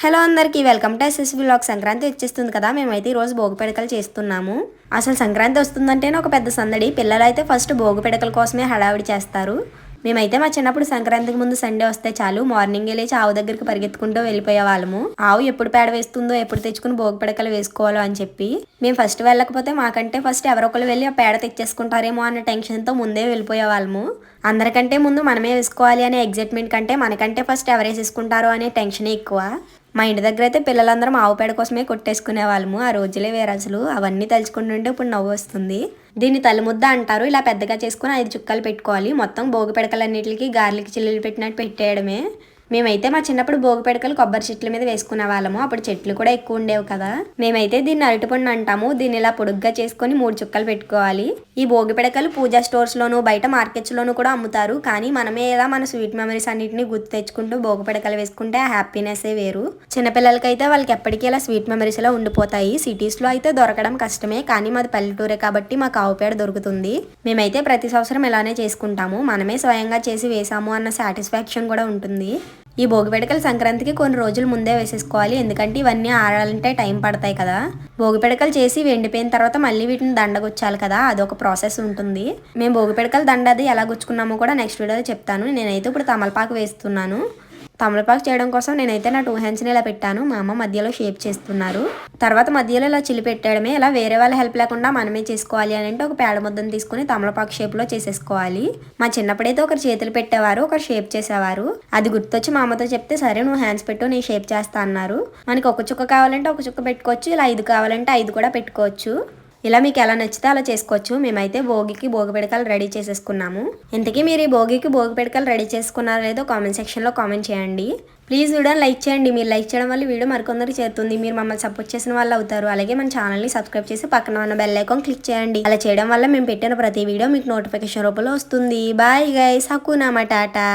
Hello అందరికీ welcome to SS vlog. Sankranti వచ్చేస్తుంది కదా, మేమైతే ఈరోజు భోగి పిడకలు చేస్తున్నాము. అసలు సంక్రాంతి వస్తుందంటేనే ఒక పెద్ద సందడి. పిల్లలు అయితే ఫస్ట్ భోగి పిడకల కోసమే హడావిడి చేస్తారు. మేమైతే మా చిన్నప్పుడు సంక్రాంతికి ముందు సండే వస్తే చాలు మార్నింగ్ లేచి ఆవు దగ్గరికి పరిగెత్తుకుంటూ వెళ్ళిపోయే వాళ్ళము. ఆవు ఎప్పుడు పేడ వేస్తుందో, ఎప్పుడు తెచ్చుకుని భోగి పిడకలు వేసుకోవాలో అని చెప్పి. మేము ఫస్ట్ వెళ్ళకపోతే మాకంటే ఫస్ట్ ఎవరొకరు వెళ్ళి ఆ పేడ తెచ్చేసుకుంటారేమో అన్న టెన్షన్తో ముందే వెళ్ళిపోయే వాళ్ళము. అందరికంటే ముందు మనమే వేసుకోవాలి అనే ఎగ్జైట్మెంట్ కంటే మనకంటే ఫస్ట్ ఎవరు వేసేసుకుంటారో అనే టెన్షనే ఎక్కువ. మా ఇంటి దగ్గర అయితే పిల్లలందరం ఆవు పేడ కోసమే కొట్టేసుకునే వాళ్ళము. ఆ రోజులే వేరే అసలు. అవన్నీ తలుచుకుంటుంటే ఇప్పుడు నవ్వు వస్తుంది. దీన్ని తలముద్ద అంటారు. ఇలా పెద్దగా చేసుకుని 5 చుక్కలు పెట్టుకోవాలి. మొత్తం భోగి పిడకలన్నిటికి గార్లిక్ చిల్లులు పెట్టినట్టు పెట్టేయడమే. మేమైతే మా చిన్నప్పుడు భోగి పిడకలు కొబ్బరి చెట్ల మీద వేసుకునే వాళ్ళము. అప్పుడు చెట్లు కూడా ఎక్కువ ఉండేవి కదా. మేమైతే దీన్ని అరటిపండు అంటాము. దీన్ని ఇలా పొడుగ్గా చేసుకొని 3 చుక్కలు పెట్టుకోవాలి. ఈ భోగి పిడకలు పూజా స్టోర్స్ లోను, బయట మార్కెట్స్ లోను కూడా అమ్ముతారు. కానీ మనమే ఇలా మన స్వీట్ మెమరీస్ అన్నింటినీ గుర్తు తెచ్చుకుంటూ భోగి పిడకలు వేసుకుంటే ఆ హ్యాపీనెస్ వేరు. చిన్నపిల్లలకైతే వాళ్ళకి ఎప్పటికీ ఇలా స్వీట్ మెమరీస్ ఇలా ఉండిపోతాయి. సిటీస్ లో అయితే దొరకడం కష్టమే, కానీ మాది పల్లెటూరే కాబట్టి మాకు ఆవు పేడ దొరుకుతుంది. మేమైతే ప్రతి సంవత్సరం ఇలానే చేసుకుంటాము. మనమే స్వయంగా చేసి వేసాము అన్న సాటిస్ఫాక్షన్ కూడా ఉంటుంది. ఈ భోగి పిడకలు సంక్రాంతికి కొన్ని రోజులు ముందే వేసేసుకోవాలి. ఎందుకంటే ఇవన్నీ ఆరాలంటే టైం పడతాయి కదా. భోగి పిడకలు చేసి ఎండిపోయిన తర్వాత మళ్ళీ వీటిని దండగుచ్చాలి కదా, అదొక ప్రాసెస్ ఉంటుంది. మేము భోగి పిడకలు దండ అది ఎలా గుచ్చుకున్నామో కూడా నెక్స్ట్ వీడియోలో చెప్తాను. నేనైతే ఇప్పుడు తమలపాకు వేస్తున్నాను. తమలపాకు చేయడం కోసం నేనైతే నా 2 హ్యాండ్స్ని ఇలా పెట్టాను. మా అమ్మ మధ్యలో షేప్ చేస్తున్నారు. తర్వాత మధ్యలో ఇలా చిలి పెట్టడమే. ఇలా వేరే వాళ్ళ హెల్ప్ లేకుండా మనమే చేసుకోవాలి అని అంటే ఒక పేడ ముద్దను తీసుకుని తమలపాకు షేప్లో చేసేసుకోవాలి. మా చిన్నప్పుడైతే ఒకరు చేతులు పెట్టేవారు, ఒకరు షేప్ చేసేవారు. అది గుర్తొచ్చి మా అమ్మతో చెప్తే సరే నువ్వు హ్యాండ్స్ పెట్టు, నేను షేప్ చేస్తా అన్నారు. మనకి ఒక చుక్క కావాలంటే ఒక చుక్క పెట్టుకోవచ్చు, ఇలా 5 కావాలంటే 5 కూడా పెట్టుకోవచ్చు. ఇలా మీకు ఎలా నచ్చితే అలా చేసుకోవచ్చు. మేమైతే భోగికి భోగి పిడకలు రెడీ చేసేసుకున్నాము. ఇంతకీ మీరు ఈ భోగికి భోగి పిడకలు రెడీ చేసుకున్నారో లేదో కామెంట్ సెక్షన్లో కామెంట్ చేయండి. ప్లీజ్ వీడియోని లైక్ చేయండి. మీరు లైక్ చేయడం వల్ల వీడియో మరికొందరికి చేరుతుంది. మీరు మమ్మల్ని సపోర్ట్ చేసిన వాళ్ళు అవుతారు. అలాగే మన ఛానల్ని సబ్స్క్రైబ్ చేసి పక్కన ఉన్న బెల్ ఐకాన్ క్లిక్ చేయండి. అలా చేయడం వల్ల మేము పెట్టిన ప్రతి వీడియో మీకు నోటిఫికేషన్ రూపంలో వస్తుంది. Bye guys, హక్కునా matata.